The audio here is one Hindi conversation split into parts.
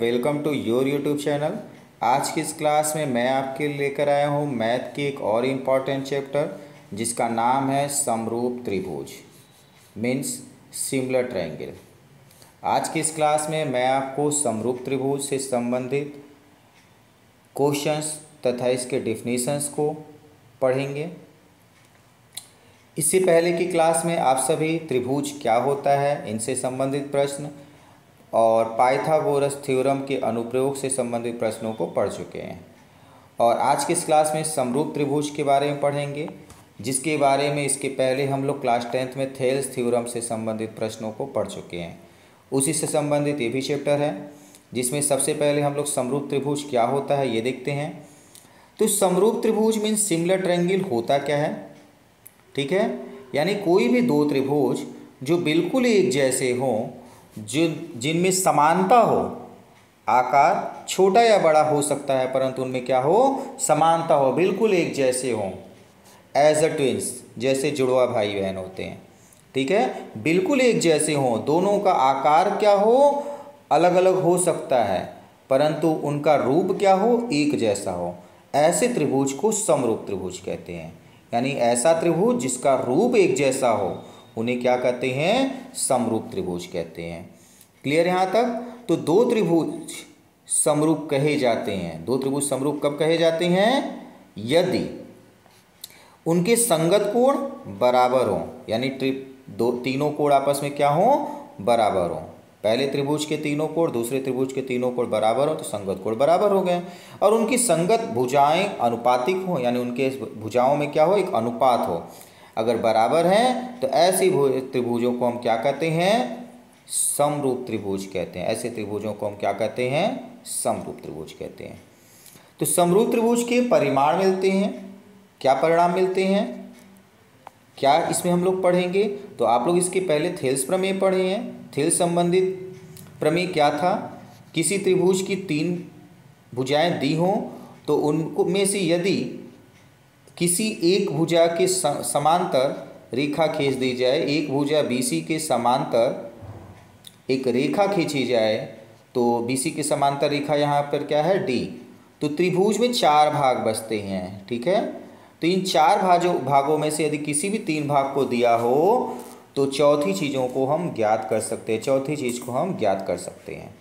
Welcome to your YouTube channel. आज की इस क्लास में मैं आपके लिए लेकर आया हूँ मैथ की एक और इम्पॉर्टेंट चैप्टर जिसका नाम है समरूप त्रिभुज मीन्स सिमिलर ट्रायंगल। आज की इस क्लास में मैं आपको समरूप त्रिभुज से संबंधित क्वेश्चंस तथा इसके डेफिनेशंस को पढ़ेंगे। इससे पहले की क्लास में आप सभी त्रिभुज क्या होता है, इनसे संबंधित प्रश्न और पाइथागोरस थ्योरम के अनुप्रयोग से संबंधित प्रश्नों को पढ़ चुके हैं। और आज की इस क्लास में समरूप त्रिभुज के बारे में पढ़ेंगे, जिसके बारे में इसके पहले हम लोग क्लास 10th में थेल्स थ्योरम से संबंधित प्रश्नों को पढ़ चुके हैं। उसी से संबंधित ये भी चैप्टर है, जिसमें सबसे पहले हम लोग समरूप त्रिभुज क्या होता है ये देखते हैं। तो समरूप त्रिभुज मीन्स सिमिलर ट्रायंगल होता क्या है, ठीक है, यानी कोई भी दो त्रिभुज जो बिल्कुल एक जैसे हों, जिनमें समानता हो, आकार छोटा या बड़ा हो सकता है परंतु उनमें क्या हो, समानता हो, बिल्कुल एक जैसे हों, एज अ ट्विंस, जैसे जुड़वा भाई बहन होते हैं, ठीक है, बिल्कुल एक जैसे हों, दोनों का आकार क्या हो, अलग अलग हो सकता है परंतु उनका रूप क्या हो, एक जैसा हो, ऐसे त्रिभुज को समरूप त्रिभुज कहते हैं। यानी ऐसा त्रिभुज जिसका रूप एक जैसा हो उन्हें क्या कहते हैं, समरूप त्रिभुज कहते हैं। क्लियर यहाँ तक। तो दो त्रिभुज समरूप कहे जाते हैं। दो त्रिभुज समरूप कब कहे जाते हैं, यदि उनके संगत कोण बराबर हो, यानी तीनों कोण आपस में क्या हो, बराबर हो। पहले त्रिभुज के तीनों कोण दूसरे त्रिभुज के तीनों कोण बराबर हो तो संगत कोण बराबर हो गए। और उनकी संगत भुजाएं अनुपातिक हो, यानी उनके भुजाओं में क्या हो, एक अनुपात हो। अगर बराबर हैं तो ऐसे त्रिभुजों को हम क्या कहते हैं, समरूप त्रिभुज कहते हैं। ऐसे त्रिभुजों को हम क्या कहते हैं, समरूप त्रिभुज कहते हैं। तो समरूप त्रिभुज के परिमाण मिलते हैं, क्या परिणाम मिलते हैं, क्या इसमें हम लोग पढ़ेंगे। तो आप लोग इसके पहले थेल्स प्रमेय पढ़े हैं। थेल्स संबंधित प्रमेय क्या था, किसी त्रिभुज की तीन भुजाएं दी हों तो उनको में से यदि किसी एक भुजा के समांतर रेखा खींच दी जाए, एक भुजा BC के समांतर एक रेखा खींची जाए, तो BC के समांतर रेखा यहाँ पर क्या है, D, तो त्रिभुज में चार भाग बचते हैं, ठीक है। तो इन चार भागों में से यदि किसी भी तीन भाग को दिया हो तो चौथी चीज़ों को हम ज्ञात कर सकते हैं, चौथी चीज़ को हम ज्ञात कर सकते हैं,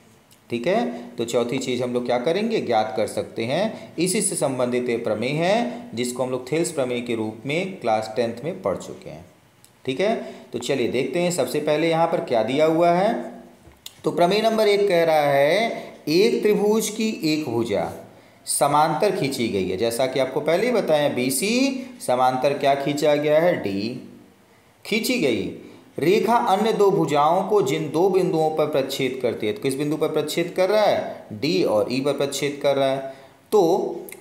ठीक है। तो चौथी चीज़ हम लोग क्या करेंगे, ज्ञात कर सकते हैं। इसी से संबंधित एक प्रमेय है जिसको हम लोग थेल्स प्रमेय के रूप में क्लास 10th में पढ़ चुके हैं, ठीक है। तो चलिए देखते हैं सबसे पहले यहाँ पर क्या दिया हुआ है। तो प्रमेय नंबर 1 कह रहा है एक त्रिभुज की एक भुजा समांतर खींची गई है। जैसा कि आपको पहले ही बताया, BC समांतर क्या खींचा गया है, D खींची गई। रेखा अन्य दो भुजाओं को जिन दो बिंदुओं पर प्रच्छेद करती है, तो किस बिंदु पर प्रच्छेद कर रहा है, D और E पर प्रच्छेद कर रहा है। तो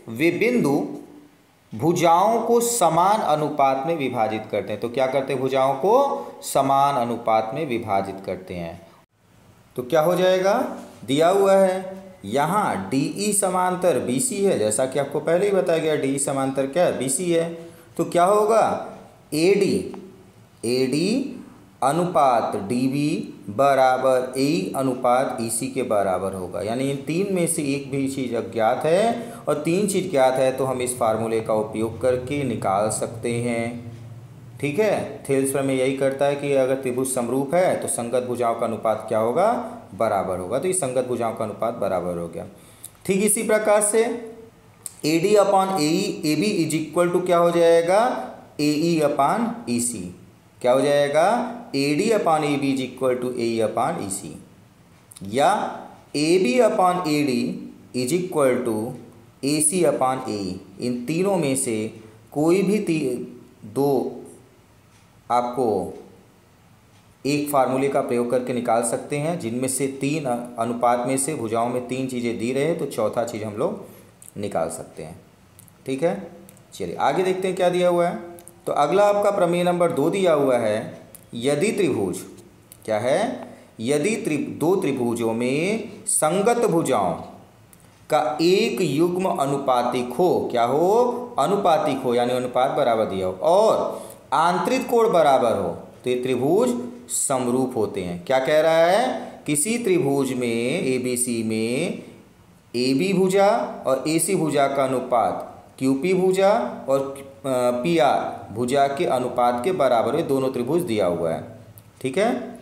वे बिंदु भुजाओं को समान अनुपात में विभाजित करते हैं। तो क्या करते हैं, भुजाओं को समान अनुपात में विभाजित करते हैं। तो क्या हो जाएगा, दिया हुआ है यहाँ DE समांतर BC है, जैसा कि आपको पहले ही बताया गया, DE समांतर क्या है, BC है। तो क्या होगा, AD अनुपात DB बराबर AE अनुपात EC के बराबर होगा। यानी इन तीन में से एक भी चीज़ अज्ञात है और तीन चीज़ ज्ञात है तो हम इस फार्मूले का उपयोग करके निकाल सकते हैं, ठीक है। थेल्स प्रमेय यही करता है कि अगर त्रिभुज समरूप है तो संगत भुजाओं का अनुपात क्या होगा, बराबर होगा। तो इस संगत भुजाओं का अनुपात बराबर हो गया। ठीक इसी प्रकार से AD upon AE AB is equal to क्या हो जाएगा, AE अपॉन EC, क्या हो जाएगा, AD upon AB is equal to AE upon EC, या AB upon AD is equal to AC upon AE। इन तीनों में से कोई भी दो आपको एक फार्मूले का प्रयोग करके निकाल सकते हैं, जिनमें से तीन अनुपात में से भुजाओं में तीन चीज़ें दी रहे तो चौथा चीज़ हम लोग निकाल सकते हैं, ठीक है। चलिए आगे देखते हैं क्या दिया हुआ है। तो अगला आपका प्रमेय नंबर 2 दिया हुआ है, यदि त्रिभुज क्या है, यदि दो त्रिभुजों में संगत भुजाओं का एक युग्म अनुपातिक हो, क्या हो, अनुपातिक हो, यानी अनुपात बराबर दिया हो, और आंतरिक कोण बराबर हो, तो ये त्रिभुज समरूप होते हैं। क्या कह रहा है, किसी त्रिभुज में एबीसी में AB भुजा और AC भुजा का अनुपात QP भुजा और PR भुजा के अनुपात के बराबर है। दोनों त्रिभुज दिया हुआ है, ठीक है,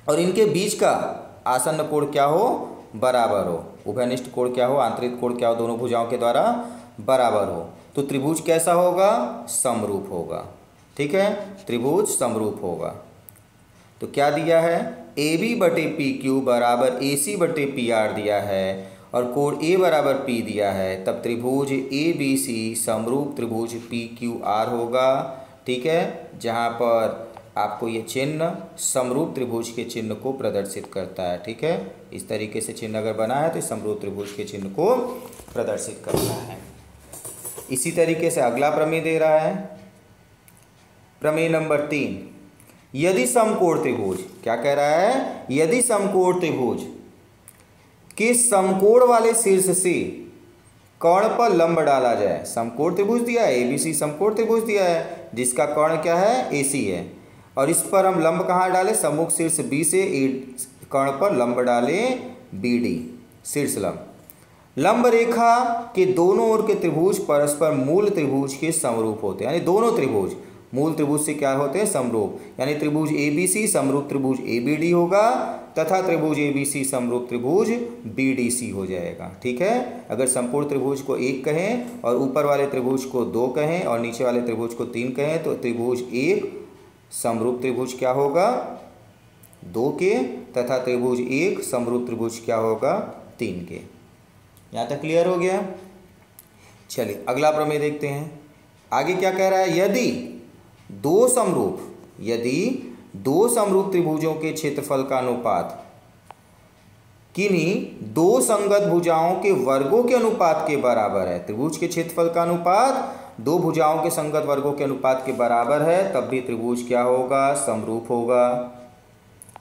और इनके बीच का आसन्न कोण क्या हो, बराबर हो। उभयनिष्ठ कोण क्या हो, आंतरिक कोण क्या हो, दोनों भुजाओं के द्वारा बराबर हो। तो त्रिभुज कैसा होगा, समरूप होगा, ठीक है, त्रिभुज समरूप होगा। तो क्या दिया है, AB बटे PQ बराबर AC बटे PR दिया है और कोण A बराबर P दिया है, तब त्रिभुज ABC समरूप त्रिभुज PQR होगा, ठीक है, जहाँ पर आपको ये चिन्ह समरूप त्रिभुज के चिन्ह को प्रदर्शित करता है, ठीक है। इस तरीके से चिन्ह अगर बना है तो समरूप त्रिभुज के चिन्ह को प्रदर्शित करता है। इसी तरीके से अगला प्रमेय दे रहा है, प्रमेय नंबर 3। यदि समकोण त्रिभुज, क्या कह रहा है, यदि समकोण त्रिभुज के समकोण वाले शीर्ष से कर्ण पर लंब डाला जाए। समकोण त्रिभुज दिया है, ABC समकोण त्रिभुज दिया है जिसका कर्ण क्या है, AC है, और इस पर हम लंब कहाँ डालें, सम्मुख शीर्ष B से कर्ण पर लंब डालें BD, शीर्ष लंब। लंब रेखा के दोनों ओर के त्रिभुज परस्पर मूल त्रिभुज के समरूप होते हैं, यानी दोनों त्रिभुज मूल त्रिभुज से क्या होते हैं, समरूप, यानी त्रिभुज ABC समरूप त्रिभुज ABD होगा तथा त्रिभुज ABC समरूप त्रिभुज BDC हो जाएगा, ठीक है। अगर संपूर्ण त्रिभुज को 1 कहें और ऊपर वाले त्रिभुज को 2 कहें और नीचे वाले त्रिभुज को 3 कहें तो त्रिभुज 1 समरूप त्रिभुज क्या होगा, 2 के, तथा त्रिभुज 1 समरूप त्रिभुज क्या होगा, 3 के। यहाँ तक क्लियर हो गया। चलिए अगला प्रमेय देखते हैं। आगे क्या कह रहा है, यदि दो समरूप त्रिभुजों के क्षेत्रफल का अनुपात किन्हीं दो संगत भुजाओं के वर्गों के अनुपात के बराबर है। त्रिभुज के क्षेत्रफल का अनुपात दो भुजाओं के संगत वर्गों के अनुपात के बराबर है, तब भी त्रिभुज क्या होगा, समरूप होगा,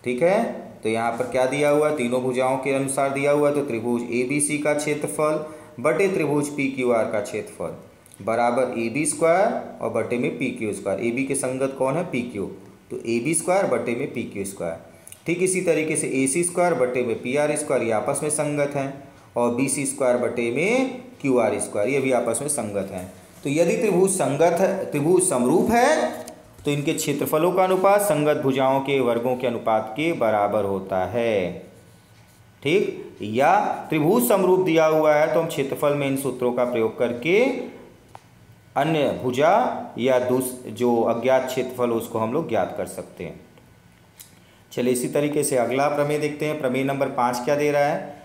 ठीक है। तो यहाँ पर क्या दिया हुआ है, तीनों भुजाओं के अनुसार दिया हुआ है, तो त्रिभुज ABC का क्षेत्रफल बटे त्रिभुज PQR का क्षेत्रफल बराबर AB स्क्वायर और बटे में PQ स्क्वायर। AB के संगत कौन है, PQ, तो AB स्क्वायर बटे में PQ स्क्वायर। ठीक इसी तरीके से AC स्क्वायर बटे में PR स्क्वायर, ये आपस में संगत हैं, और BC स्क्वायर बटे में QR स्क्वायर, ये भी आपस में संगत हैं। तो यदि त्रिभुज संगत है, त्रिभुज समरूप है, तो इनके क्षेत्रफलों का अनुपात संगत भुजाओं के वर्गों के अनुपात के बराबर होता है, ठीक। या त्रिभुज समरूप दिया हुआ है तो हम क्षेत्रफल में इन सूत्रों का प्रयोग करके अन्य भुजा या जो अज्ञात क्षेत्रफल उसको हम लोग ज्ञात कर सकते हैं। चलिए इसी तरीके से अगला प्रमेय देखते हैं। प्रमेय नंबर 5 क्या दे रहा है,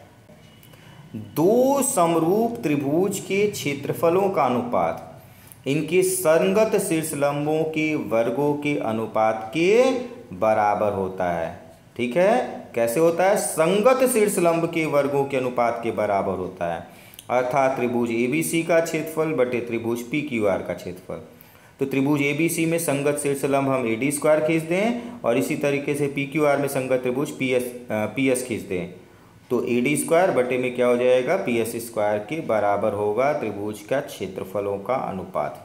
दो समरूप त्रिभुज के क्षेत्रफलों का अनुपात इनके संगत शीर्ष लंबों के वर्गों के अनुपात के बराबर होता है, ठीक है। कैसे होता है, संगत शीर्ष लंब के वर्गों के अनुपात के बराबर होता है, अर्थात त्रिभुज ABC का क्षेत्रफल बटे त्रिभुज PQR का क्षेत्रफल। तो त्रिभुज ABC में संगत शीर्ष लंब हम AD स्क्वायर खींच दें और इसी तरीके से PQR में संगत त्रिभुज PS खींच दें, तो AD स्क्वायर बटे में क्या हो जाएगा, PS स्क्वायर के बराबर होगा त्रिभुज का क्षेत्रफलों का अनुपात,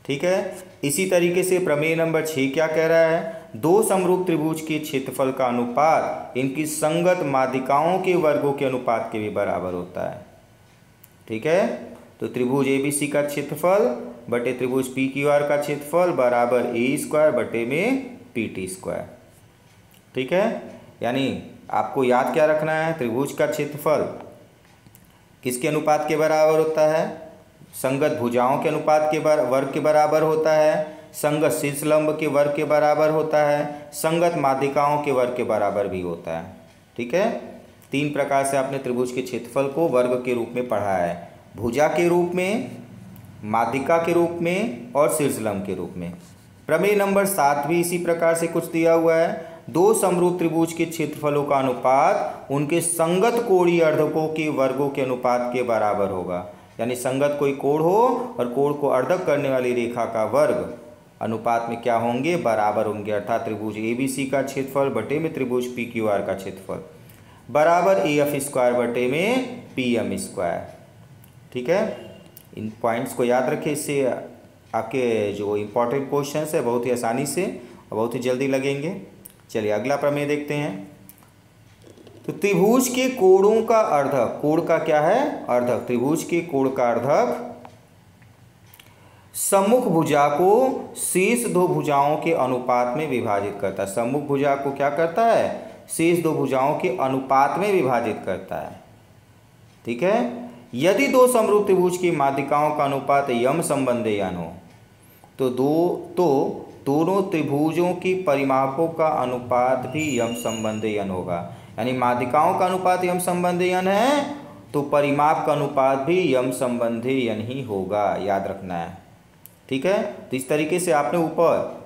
ठीक है। इसी तरीके से प्रमेय नंबर 6 क्या कह रहा है, दो समरूप त्रिभुज के क्षेत्रफल का अनुपात इनकी संगत माध्यिकाओं के वर्गों के अनुपात के भी बराबर होता है, ठीक है। तो त्रिभुज ABC का क्षेत्रफल बटे त्रिभुज PQR का क्षेत्रफल बराबर A स्क्वायर बटे में PT स्क्वायर, ठीक है। यानी आपको याद क्या रखना है, त्रिभुज का क्षेत्रफल किसके अनुपात के बराबर होता है, संगत भुजाओं के अनुपात के वर्ग के बराबर होता है, संगत शीर्ष लंब के वर्ग के बराबर होता है, संगत माध्यिकाओं के वर्ग के बराबर भी होता है, ठीक है। 3 प्रकार से आपने त्रिभुज के क्षेत्रफल को वर्ग के रूप में पढ़ा है, भुजा के रूप में, माध्यिका के रूप में और शीर्ष लंब के रूप में। प्रमेय नंबर 7 भी इसी प्रकार से कुछ दिया हुआ है, दो समरूप त्रिभुज के क्षेत्रफलों का अनुपात उनके संगत कोणीय अर्धकों के वर्गों के अनुपात के बराबर होगा। यानी संगत कोई कोण हो और कोण को अर्धक करने वाली रेखा का वर्ग अनुपात में क्या होंगे, बराबर होंगे, अर्थात त्रिभुज ABC का क्षेत्रफल बटे में त्रिभुज PQR का क्षेत्रफल बराबर AF स्क्वायर बटे में PM स्क्वायर, ठीक है। इन पॉइंट्स को याद रखें, इससे आपके जो इम्पोर्टेंट क्वेश्चंस है बहुत ही आसानी से बहुत ही जल्दी लगेंगे। चलिए अगला प्रमेय देखते हैं। तो त्रिभुज के कोणों का अर्धक, कोण का क्या है? अर्धक। त्रिभुज के कोण का अर्धक सम्मुख भुजा को शेष दो भुजाओं के अनुपात में विभाजित करता है। सम्मुख भुजा को क्या करता है? शेष दो भुजाओं के अनुपात में विभाजित करता है। ठीक है। यदि दो समरूप त्रिभुज की माध्यिकाओं का अनुपात यम संबंधी n हो तो दोनों त्रिभुजों की परिमापों का अनुपात भी यम संबंधी n होगा। यानी माध्यिकाओं का अनुपात यम संबंधी n है तो परिमाप का अनुपात भी यम संबंधी n ही होगा, याद रखना है। ठीक है। तो इस तरीके से आपने ऊपर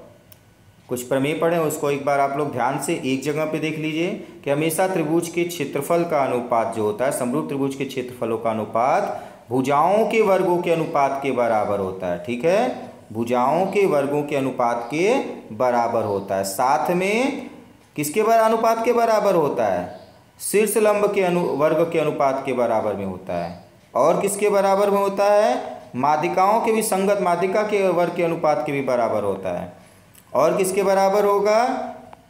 कुछ प्रमेय पढ़े, उसको एक बार आप लोग ध्यान से एक जगह पे देख लीजिए कि हमेशा त्रिभुज के क्षेत्रफल का अनुपात जो होता है, समरूप त्रिभुज के क्षेत्रफलों का अनुपात भुजाओं के वर्गों के अनुपात के बराबर होता है। ठीक है। भुजाओं के वर्गों के अनुपात के बराबर होता है। साथ में किसके अनुपात के बराबर होता है? शीर्ष लंब के वर्ग के अनुपात के बराबर में होता है। और किसके बराबर में होता है? माध्यिकाओं के भी, संगत माध्यिका के वर्ग के अनुपात के भी बराबर होता है। और किसके बराबर होगा?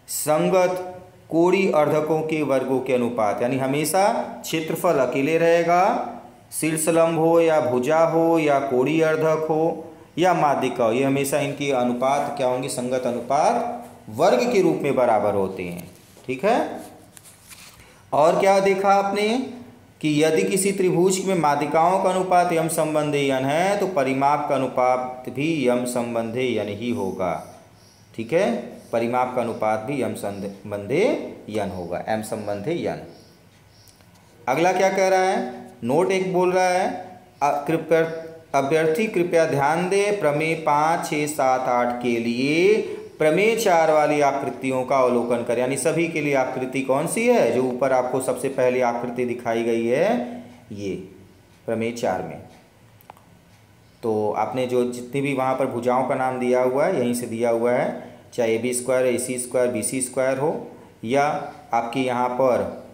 संगत कोणीय अर्धकों के वर्गों के अनुपात। यानी हमेशा क्षेत्रफल अकेले रहेगा, शीर्ष लंब हो या भुजा हो या कोणीय अर्धक हो या माध्यिका, ये हमेशा इनकी अनुपात क्या होंगे? संगत अनुपात वर्ग के रूप में बराबर होते हैं। ठीक है। और क्या देखा आपने कि यदि किसी त्रिभुज में माध्यिकाओं का अनुपात यम संबंधी n है तो परिमाप का अनुपात भी यम संबंधी n ही होगा। ठीक है। परिमाप का अनुपात भी यम संबंधी n होगा, m संबंधी n। अगला क्या कह रहा है? नोट एक बोल रहा है, अभ्यर्थी कृपया ध्यान दे, प्रमेय 5, 6, 7, 8 के लिए प्रमेय 4 वाली आकृतियों का अवलोकन करें। यानी सभी के लिए आकृति कौन सी है? जो ऊपर आपको सबसे पहली आकृति दिखाई गई है, ये प्रमेय 4 में। तो आपने जो जितनी भी वहाँ पर भुजाओं का नाम दिया हुआ है यहीं से दिया हुआ है, चाहे AB square, AC square, BC square हो, या आपकी यहाँ पर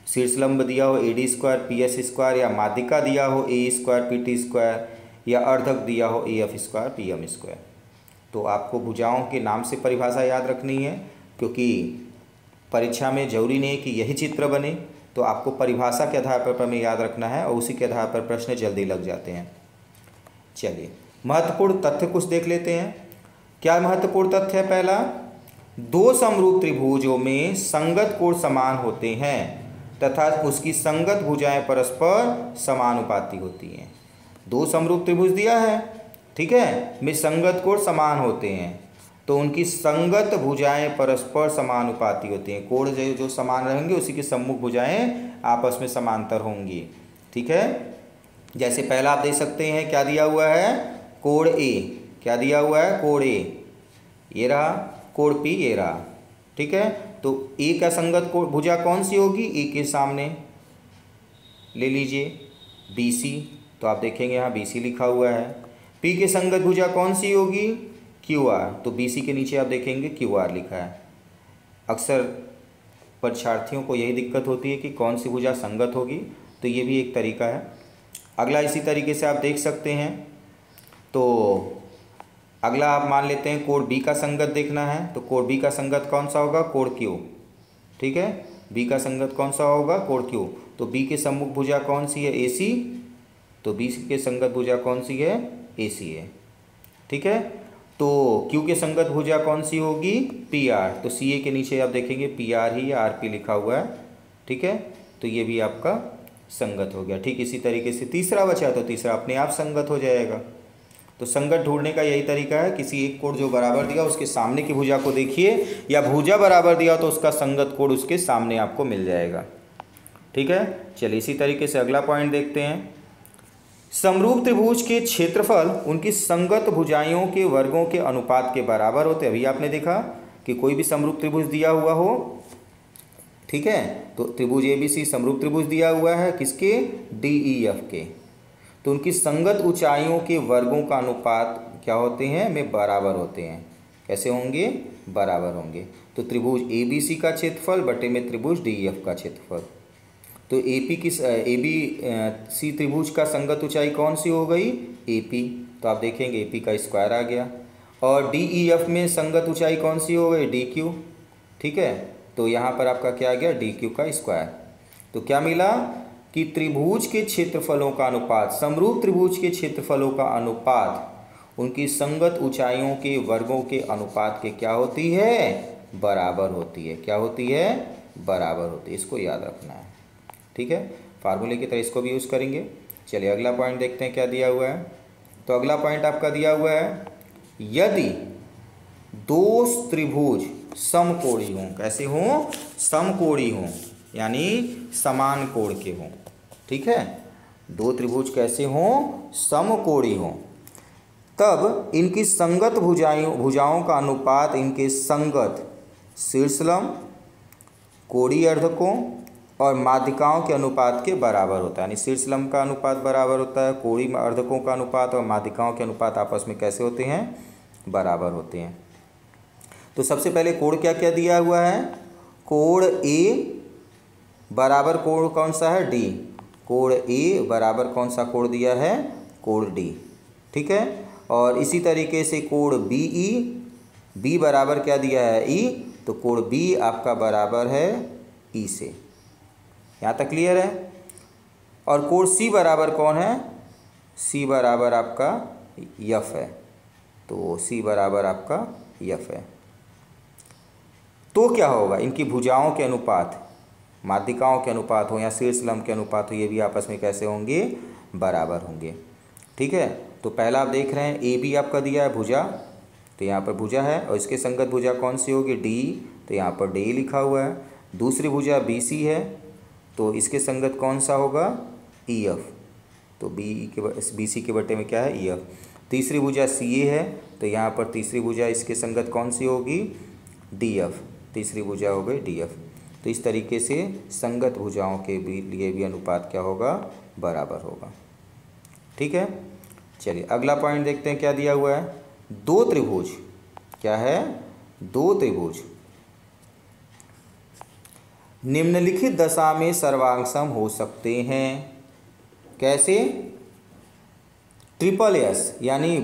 शीर्ष लंब दिया हो AD स्क्वायर, PS स्क्वायर, या माध्यिका दिया हो AE स्क्वायर, PT स्क्वायर, या अर्धक दिया हो AF स्क्वायर, PM स्क्वायर। तो आपको भुजाओं के नाम से परिभाषा याद रखनी है, क्योंकि परीक्षा में जरूरी नहीं है कि यही चित्र बने, तो आपको परिभाषा के आधार पर प्रमेय याद रखना है और उसी के आधार पर प्रश्न जल्दी लग जाते हैं। चलिए महत्वपूर्ण तथ्य कुछ देख लेते हैं। क्या महत्वपूर्ण तथ्य है? पहला, दो समरूप त्रिभुजों में संगत कोण समान होते हैं तथा उसकी संगत भुजाएं परस्पर समानुपाती होती हैं। दो समरूप त्रिभुज दिया है, ठीक है, में संगत कोण समान होते हैं तो उनकी संगत भुजाएं परस्पर समानुपाती होती हैं। कोण जो समान रहेंगे उसी की सम्मुख भुजाएं आपस में समांतर होंगी। ठीक है। जैसे पहला आप देख सकते हैं क्या दिया हुआ है? कोण ए। क्या दिया हुआ है? कोण ए, ये रहा। कोण पी, ये रहा। ठीक है। तो ए का संगत भुजा कौन सी होगी? ए के सामने ले लीजिए BC, तो आप देखेंगे यहाँ BC लिखा हुआ है। पी के संगत भुजा कौन सी होगी? QR, तो BC के नीचे आप देखेंगे QR लिखा है। अक्सर परीक्षार्थियों को यही दिक्कत होती है कि कौन सी भुजा संगत होगी, तो ये भी एक तरीका है। अगला इसी तरीके से आप देख सकते हैं। तो अगला आप मान लेते हैं कोण B का संगत देखना है, तो कोण B का संगत कौन सा होगा? कोण Q। ठीक है। B का संगत कौन सा होगा? कोण Q। तो B के सम्मुख भुजा कौन सी है? AC, तो B के संगत भुजा कौन सी है? AC है। ठीक है। तो Q के संगत भुजा कौन सी होगी? PR, तो CA के नीचे आप देखेंगे PR ही या RP लिखा हुआ है। ठीक है। तो ये भी आपका संगत हो गया। ठीक इसी तरीके से तीसरा बचा, तो तीसरा अपने आप संगत हो जाएगा। तो संगत ढूंढने का यही तरीका है, किसी एक कोण जो बराबर दिया उसके सामने की भुजा को देखिए, या भुजा बराबर दिया तो उसका संगत कोण उसके सामने आपको मिल जाएगा। ठीक है। चलिए इसी तरीके से अगला पॉइंट देखते हैं। समरूप त्रिभुज के क्षेत्रफल उनकी संगत भुजाओं के वर्गों के अनुपात के बराबर होते हैं। अभी आपने देखा कि कोई भी समरूप त्रिभुज दिया हुआ हो, ठीक है, तो त्रिभुज ABC समरूप त्रिभुज दिया हुआ है किसके? DEF के, तो उनकी संगत ऊंचाइयों के वर्गों का अनुपात क्या होते हैं? में बराबर होते हैं। कैसे होंगे? बराबर होंगे। तो त्रिभुज ABC का क्षेत्रफल बटे में त्रिभुज DEF का क्षेत्रफल। तो ABC त्रिभुज का संगत ऊंचाई कौन सी हो गई? AP, तो आप देखेंगे AP का स्क्वायर आ गया। और डी ई एफ में संगत ऊंचाई कौन सी हो गई, डी क्यू। ठीक है, तो यहाँ पर आपका क्या आ गया, डी क्यू का स्क्वायर। तो क्या मिला कि त्रिभुज के क्षेत्रफलों का अनुपात, समरूप त्रिभुज के क्षेत्रफलों का अनुपात उनकी संगत ऊंचाइयों के वर्गों के अनुपात के क्या होती है, बराबर होती है। क्या होती है, बराबर होती है। इसको याद रखना है। ठीक है, फार्मूले की तरह इसको भी यूज़ करेंगे। चलिए अगला पॉइंट देखते हैं क्या दिया हुआ है। तो अगला पॉइंट आपका दिया हुआ है, यदि दो त्रिभुज समकोणी हों, कैसे हों, समकोणी हों, यानी समान कोण के हों। ठीक है, दो त्रिभुज कैसे हों, समकोणी हों, तब इनकी संगत भुजाओं का अनुपात इनके संगत शीर्षलंब, कोणीय अर्धकों और माध्यिकाओं के अनुपात के बराबर होता है। यानी शीर्षलंब का अनुपात बराबर होता है, कोणीय अर्धकों का अनुपात और माध्यिकाओं के अनुपात आपस में कैसे होते हैं, बराबर होते हैं। तो सबसे पहले कोण क्या क्या दिया हुआ है, कोण ए बराबर कोण कौन सा है, डी। कोण ए बराबर कौन सा कोण दिया है, कोण डी। ठीक है, और इसी तरीके से कोण बी ई, बी बराबर क्या दिया है, ई, तो कोण बी आपका बराबर है ई से। यहाँ तक क्लियर है। और कोण सी बराबर कौन है, सी बराबर आपका यफ है। तो सी बराबर आपका यफ है। तो क्या होगा, इनकी भुजाओं के अनुपात, माध्यिकाओं के अनुपात हो या शीर्षलंब के अनुपात हो, ये भी आपस में कैसे होंगे, बराबर होंगे। ठीक है, तो पहला आप देख रहे हैं ए बी आपका दिया है भुजा, तो यहाँ पर भुजा है और इसके संगत भुजा कौन सी होगी, डी, तो यहाँ पर डी लिखा हुआ है। दूसरी भुजा बी सी है, तो इसके संगत कौन सा होगा, ई एफ, तो बी सी के बटे में क्या है, ई एफ। तीसरी भुजा सी ए है, तो यहाँ पर तीसरी भुजा इसके संगत कौन सी होगी, डी एफ, तीसरी भुजा हो गई डी एफ। तो इस तरीके से संगत भुजाओं के लिए भी अनुपात क्या होगा, बराबर होगा। ठीक है, चलिए अगला पॉइंट देखते हैं क्या दिया हुआ है। दो त्रिभुज, क्या है, दो त्रिभुज निम्नलिखित दशा में सर्वांगसम हो सकते हैं। कैसे, ट्रिपल एस, यानी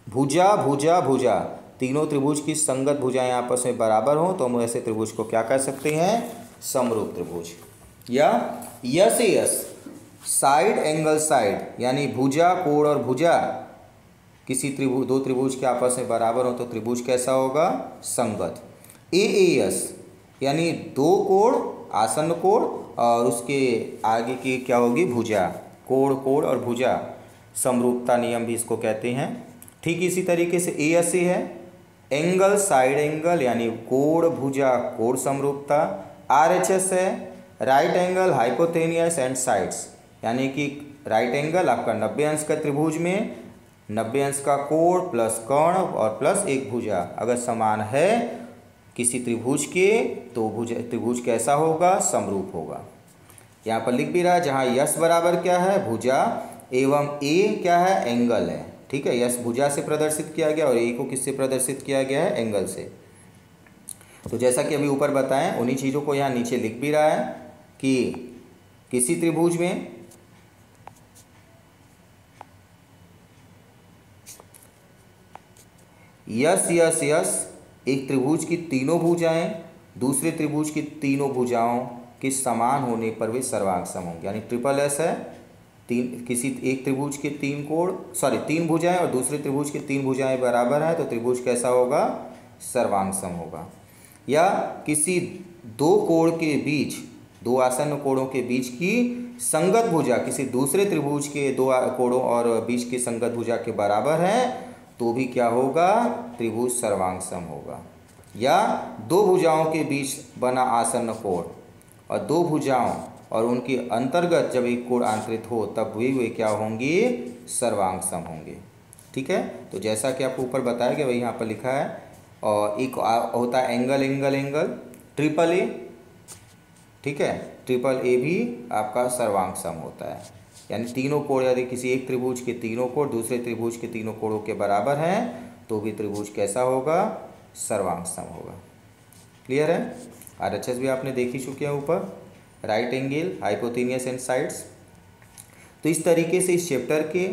भुजा भुजा भुजा, तीनों त्रिभुज की संगत भुजाएं आपस में बराबर हों तो हम ऐसे त्रिभुज को क्या कह सकते हैं, समरूप त्रिभुज। या yes yes, side angle side, यानी भुजा कोण और भुजा किसी त्रिभुज, दो त्रिभुज के आपस में बराबर हो तो त्रिभुज कैसा होगा, संगत। ए एस, यानी दो कोण, आसन्न कोण और उसके आगे की क्या होगी, भुजा, कोण कोण और भुजा, समरूपता नियम भी इसको कहते हैं। ठीक इसी तरीके से ए एस है एंगल साइड एंगल, यानी कोण भुजा कोण समरूपता। आर एच एस है right angle hypotenuse and sides, यानी कि राइट एंगल आपका 90 अंश का त्रिभुज में 90 अंश का कोण प्लस कर्ण और प्लस एक भुजा अगर समान है किसी त्रिभुज के, तो त्रिभुज कैसा होगा, समरूप होगा। यहाँ पर लिख भी रहा है, जहाँ यस बराबर क्या है, भुजा, एवं ए क्या है, एंगल है। ठीक है, यस भुजा से प्रदर्शित किया गया और ए को किससे प्रदर्शित किया गया है, एंगल से। तो जैसा कि अभी ऊपर बताएं उन्हीं चीज़ों को यहाँ नीचे लिख भी रहा है कि किसी त्रिभुज में यस यस यस, एक त्रिभुज की तीनों भुजाएं दूसरे त्रिभुज की तीनों भुजाओं के समान होने पर वे सर्वांगसम होंगे। यानी ट्रिपल एस है, किसी एक त्रिभुज के तीन भुजाएं और दूसरे त्रिभुज की तीन भुजाएं बराबर हैं तो त्रिभुज कैसा होगा, सर्वांगसम होगा। या किसी दो कोण के बीच, दो आसन्न कोणों के बीच की संगत भुजा किसी दूसरे त्रिभुज के दो कोणों और बीच की संगत भुजा के बराबर है तो भी क्या होगा, त्रिभुज सर्वांगसम होगा। या दो भुजाओं के बीच बना आसन्न कोण और दो भुजाओं और उनके अंतर्गत जब एक कोण आंतरित हो तब भी वे क्या होंगे, सर्वांगसम होंगे। ठीक है, तो जैसा कि आपको ऊपर बताया गया वही यहाँ पर लिखा है। और एक होता है angle angle angle, triple A. ठीक है, ट्रिपल ए भी आपका सर्वांगसम होता है, यानी तीनों कोण यदि किसी एक त्रिभुज के तीनों कोण दूसरे त्रिभुज के तीनों कोणों के बराबर हैं तो भी त्रिभुज कैसा होगा, सर्वांगसम होगा। क्लियर है। आरएचएस भी आपने देख ही चुके हैं ऊपर, right angle hypotenuse and sides. तो इस तरीके से इस चैप्टर के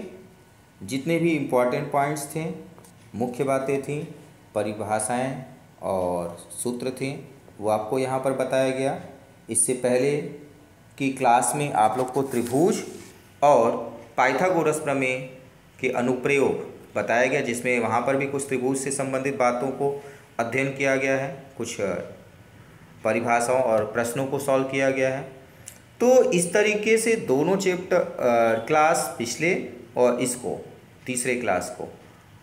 जितने भी इम्पॉर्टेंट पॉइंट्स थे, मुख्य बातें थीं, परिभाषाएं और सूत्र थे, वो आपको यहाँ पर बताया गया। इससे पहले की क्लास में आप लोग को त्रिभुज और पाइथागोरस प्रमेय के अनुप्रयोग बताया गया, जिसमें वहाँ पर भी कुछ त्रिभुज से संबंधित बातों को अध्ययन किया गया है, कुछ परिभाषाओं और प्रश्नों को सॉल्व किया गया है। तो इस तरीके से दोनों चैप्टर क्लास पिछले और इसको तीसरे क्लास को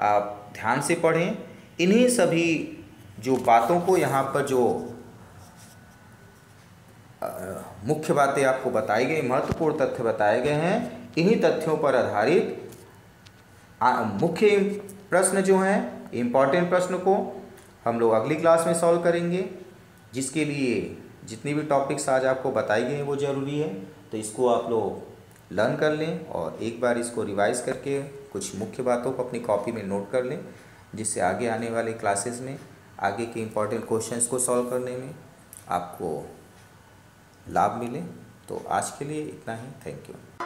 आप ध्यान से पढ़ें। इन्हीं सभी जो बातों को यहाँ पर जो मुख्य बातें आपको बताई गई, महत्वपूर्ण तथ्य बताए गए हैं, इन्हीं तथ्यों पर आधारित मुख्य प्रश्न जो हैं, इम्पॉर्टेंट प्रश्न को हम लोग अगली क्लास में सॉल्व करेंगे, जिसके लिए जितनी भी टॉपिक्स आज आपको बताई गई हैं वो ज़रूरी है। तो इसको आप लोग लर्न कर लें और एक बार इसको रिवाइज करके कुछ मुख्य बातों को अपनी कॉपी में नोट कर लें, जिससे आगे आने वाले क्लासेस में आगे के इम्पॉर्टेंट क्वेश्चंस को सॉल्व करने में आपको लाभ मिले। तो आज के लिए इतना ही। Thank you.